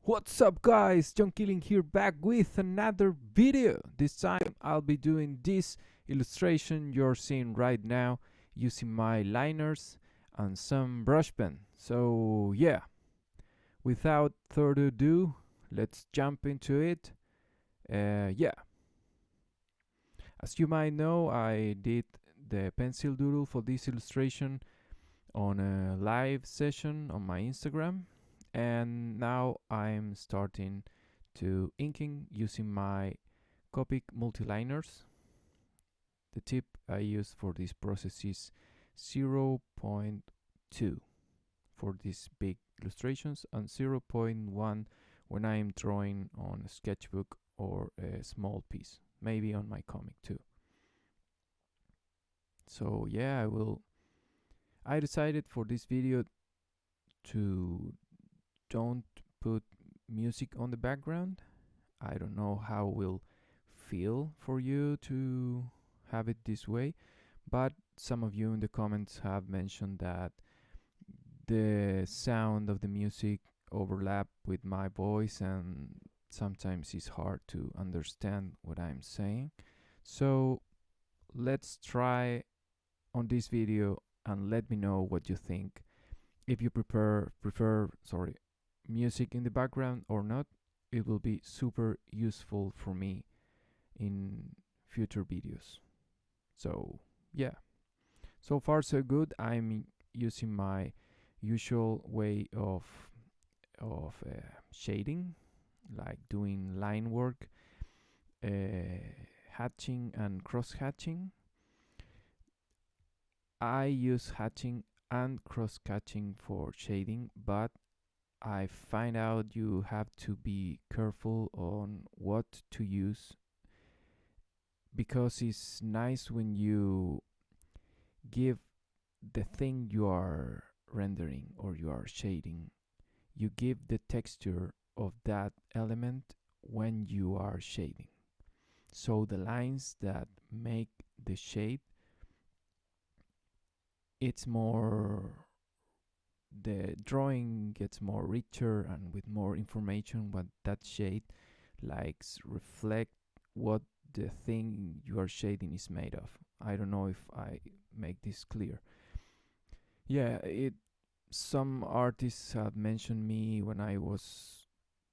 What's up guys, johnkillink here back with another video. This time I'll be doing this illustration you're seeing right now using my liners and some brush pen. So yeah, without further ado, let's jump into it. Yeah, as you might know, I did the pencil doodle for this illustration on a live session on my Instagram, and now I'm starting to inking using my Copic multiliners. The tip I use for this process is 0.2 for these big illustrations and zero point 0.1 when I'm drawing on a sketchbook or a small piece, maybe on my comic too. So yeah, I decided for this video to don't put music on the background. I don't know how it will feel for you to have it this way, but some of you in the comments have mentioned that the sound of the music overlap with my voice and sometimes it's hard to understand what I'm saying. So let's try on this video and let me know what you think. If you prefer music in the background or not, it will be super useful for me in future videos. So yeah, so far so good. I'm using my usual way of shading, like doing line work, hatching and cross hatching. I use hatching and cross hatching for shading, but I find out you have to be careful on what to use, because it's nice when you give the thing you are rendering or you are shading, you give the texture of that element when you are shading. So the lines that make the shade, it's more, the drawing gets more richer and with more information what that shade likes reflect what the thing you are shading is made of. I don't know if I make this clear. Yeah, it some artists have mentioned me when I was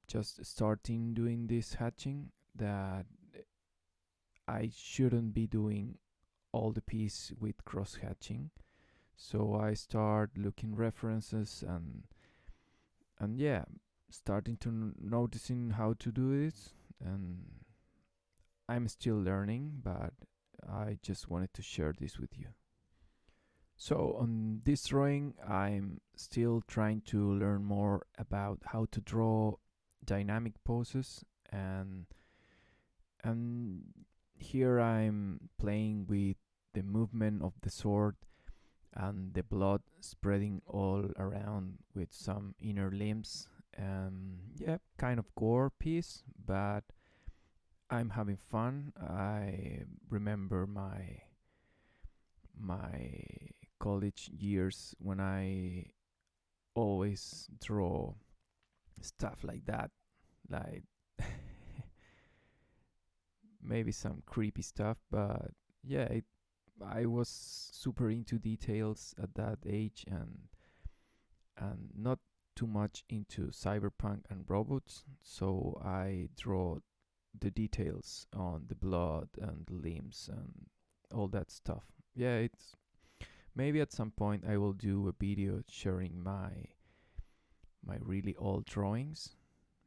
just starting doing this hatching that I shouldn't be doing all the piece with cross hatching. So I start looking references and yeah, starting to noticing how to do it, and I'm still learning, but I just wanted to share this with you. So on this drawing, I'm still trying to learn more about how to draw dynamic poses, and here I'm playing with the movement of the sword and the blood spreading all around with some inner limbs. Yeah, kind of gore piece, but I'm having fun. I remember my college years when I always draw stuff like that, like maybe some creepy stuff, but yeah, I was super into details at that age, and not too much into cyberpunk and robots, so I draw the details on the blood and the limbs and all that stuff. Yeah, it's maybe at some point I will do a video sharing my really old drawings,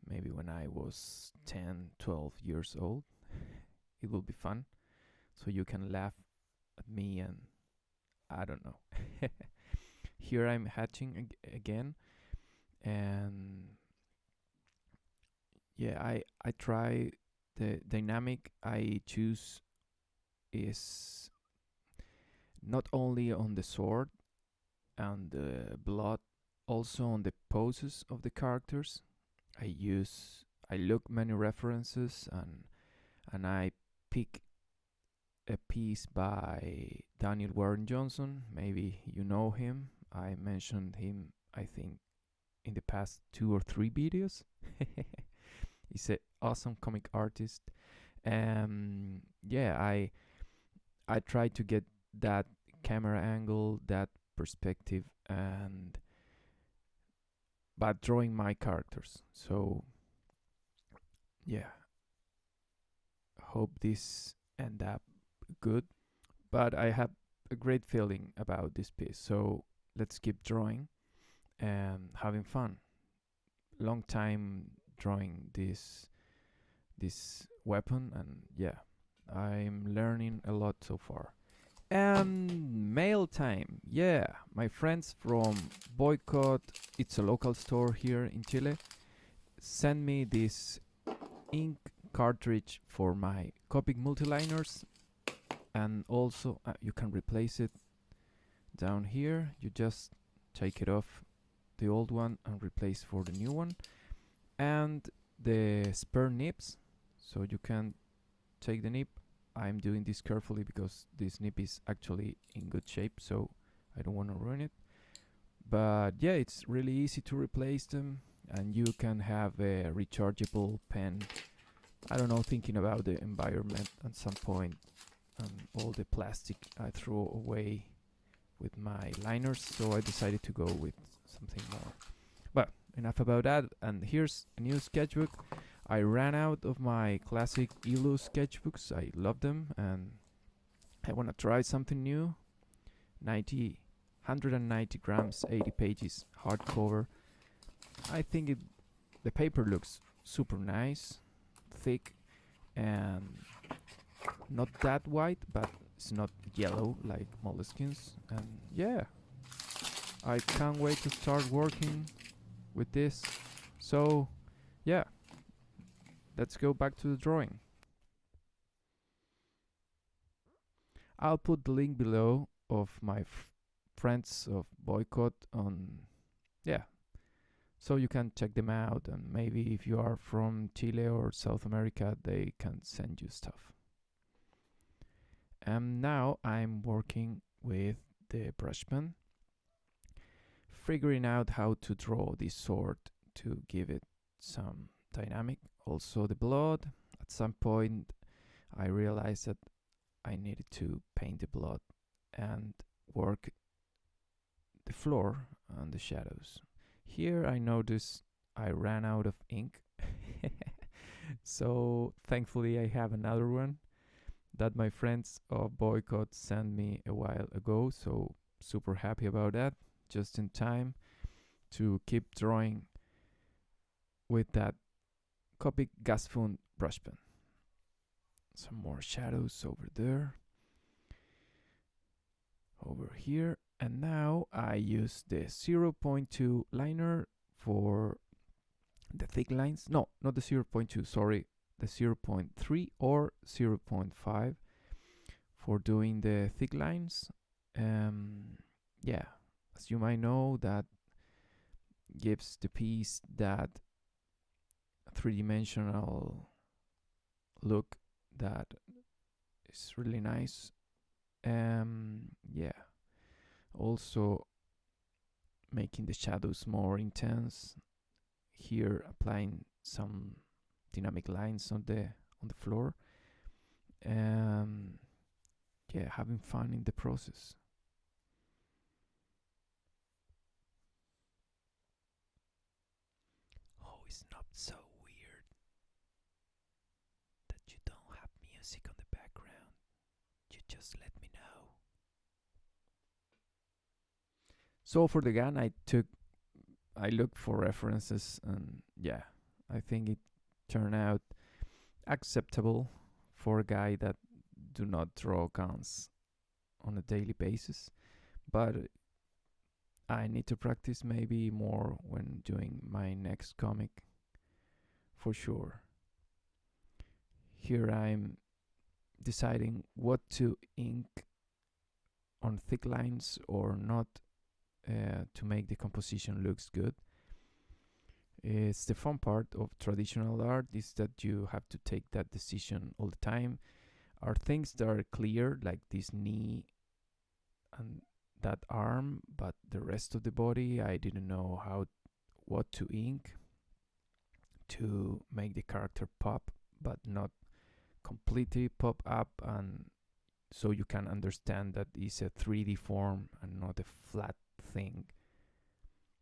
maybe when I was 10, 12 years old. It will be fun, so you can laugh at me and I don't know. Here I'm hatching again, and yeah, I try the dynamic I choose is not only on the sword and the blood, also on the poses of the characters. I look many references, and I pick a piece by Daniel Warren Johnson. Maybe you know him. I mentioned him, I think, in the past 2 or 3 videos. He's an awesome comic artist. Yeah, I try to get that camera angle, that perspective, and but drawing my characters. So yeah, hope this end up good. But I have a great feeling about this piece. So let's keep drawing and having fun. Long time drawing this weapon, and yeah, I'm learning a lot so far. And mail time. Yeah, my friends from Boycott, it's a local store here in Chile, sent me this ink cartridge for my Copic multiliners, and also you can replace it down here. You just take it off the old one and replace for the new one, and the spare nibs, so you can take the nib. I'm doing this carefully because this nib is actually in good shape, so I don't want to ruin it. But yeah, it's really easy to replace them, and you can have a rechargeable pen. I don't know, thinking about the environment at some point and all the plastic I threw away with my liners, so I decided to go with something more. But enough about that, and here's a new sketchbook. I ran out of my classic Elu sketchbooks. I love them, and I want to try something new. 190 grams, 80 pages, hardcover. I think the paper looks super nice, thick, and not that white, but it's not yellow like moleskins. And yeah, I can't wait to start working with this. So yeah, let's go back to the drawing. I'll put the link below of my friends of Boycott on, yeah, so you can check them out, and maybe if you are from Chile or South America, they can send you stuff. And now I'm working with the brush pen, figuring out how to draw this sword to give it some dynamic. Also the blood. At some point I realized that I needed to paint the blood and work the floor and the shadows. Here I noticed I ran out of ink. So thankfully I have another one that my friends of Boycott sent me a while ago, so super happy about that. Just in time to keep drawing with that Copic Gasfund brush pen. Some more shadows over there, over here, and now I use the 0.2 liner for the thick lines. No, not the 0.2, sorry, the 0.3 or 0.5 for doing the thick lines. Yeah, as you might know, that gives the piece that three-dimensional look that is really nice. Yeah, also making the shadows more intense. Here applying some dynamic lines on the floor. Yeah, having fun in the process. Oh, it's not so weird that you don't have music on the background. You just let me know. So for the gun, I looked for references, and yeah, I think it turned out acceptable for a guy that do not draw guns on a daily basis. But I need to practice maybe more when doing my next comic, for sure. Here I'm deciding what to ink on thick lines or not, to make the composition looks good. It's the fun part of traditional art, is that you have to take that decision all the time. Are things that are clear, like this knee and that arm, but the rest of the body I didn't know what to ink to make the character pop, but not completely pop up, and so you can understand that it's a 3D form and not a flat thing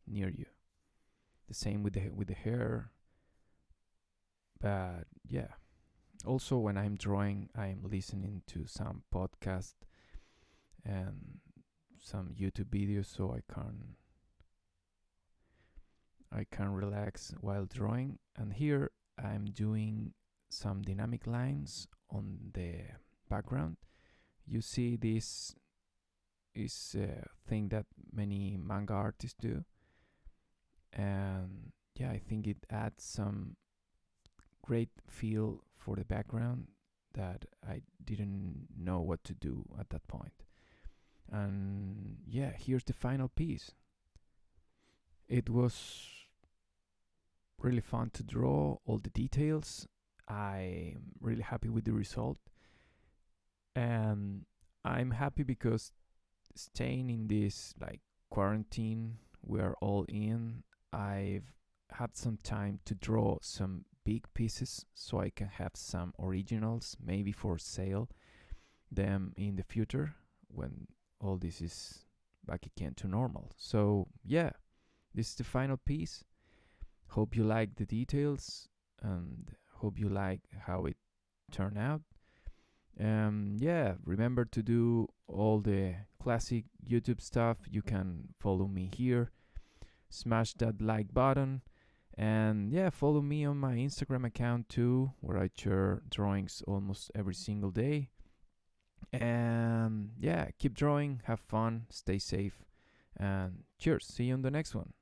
near you. The same with the hair. But yeah, also when I'm drawing, I'm listening to some podcast and some YouTube videos, so I can relax while drawing. And here I'm doing some dynamic lines on the background. You see, this is a thing that many manga artists do, and yeah, I think it adds some great feel for the background that I didn't know what to do at that point. And yeah, here's the final piece. It was really fun to draw all the details. I'm really happy with the result, and I'm happy because staying in this like quarantine we're all in, I've had some time to draw some big pieces so I can have some originals maybe for sale them in the future when all this is back again to normal. So yeah, this is the final piece. Hope you like the details and hope you like how it turned out. Yeah, remember to do all the classic YouTube stuff. You can follow me here, smash that like button, and yeah, follow me on my Instagram account too, where I share drawings almost every single day. And yeah, keep drawing, have fun, stay safe, and cheers. See you on the next one.